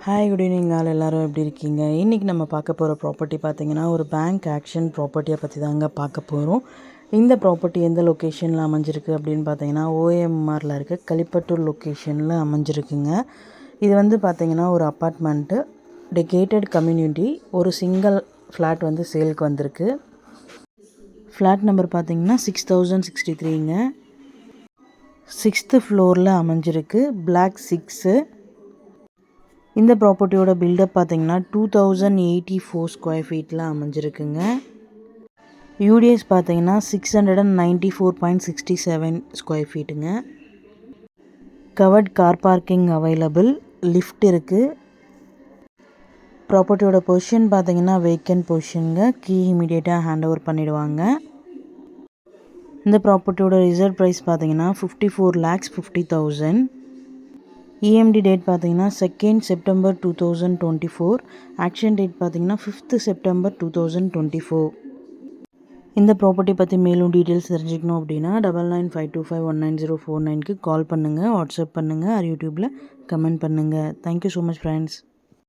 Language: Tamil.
ஹாய் குட் ஈவினிங் ஆல் எல்லோரும் எப்படி இருக்கீங்க? இன்றைக்கி நம்ம பார்க்க போகிற ப்ராப்பர்ட்டி பார்த்திங்கன்னா ஒரு பேங்க் ஆக்ஷன் ப்ராப்பர்ட்டியை பற்றி தாங்க பார்க்க போகிறோம். இந்த ப்ராப்பர்ட்டி எந்த லொக்கேஷனில் அமைஞ்சிருக்கு அப்படின்னு பார்த்தீங்கன்னா ஓஎம்ஆரில் இருக்க கலிப்பட்டூர் லொக்கேஷனில் அமைஞ்சிருக்குங்க. இது வந்து பார்த்திங்கன்னா ஒரு அப்பார்ட்மெண்ட்டு டெகேட்டட் கம்யூனிட்டி. ஒரு சிங்கிள் ஃப்ளாட் வந்து சேலுக்கு வந்திருக்கு. ஃப்ளாட் நம்பர் பார்த்திங்கன்னா 6063ங்க. 6th ஃப்ளோரில் அமைஞ்சிருக்கு. பிளாக் 6. இந்த ப்ராப்பர்ட்டியோட பில்டப் பார்த்திங்கன்னா 2084 ஸ்கொயர் ஃபீட்டில் அமைஞ்சிருக்குங்க. யூடிஎஸ் பார்த்திங்கன்னா 694.67 ஸ்கொயர் ஃபீட்டுங்க. Covered car parking available. Lift இருக்குது. ப்ராப்பர்ட்டியோட பொசிஷன் பார்த்திங்கன்னா வேக்கன்ட் பொசிஷனுங்க. கீ இமீடியட்டாக ஹேண்ட் ஓவர் பண்ணிவிடுவாங்க. இந்த ப்ராப்பர்ட்டியோட ரிசர்வ் ப்ரைஸ் பார்த்திங்கன்னா 54,50,000. இஎம்டி டேட் பார்த்தீங்கன்னா 2nd September 2024. ஆக்ஷன் டேட் பார்த்தீங்கன்னா 5th September 2024. இந்த ப்ராப்பர்ட்டி பற்றி மேலும் டீட்டெயில்ஸ் தெரிஞ்சுக்கணும் அப்படின்னா 9952519049க்கு கால் பண்ணுங்கள், வாட்ஸ்அப் பண்ணுங்கள், யூடியூப்பில் கமெண்ட் பண்ணுங்கள். Thank you so much friends.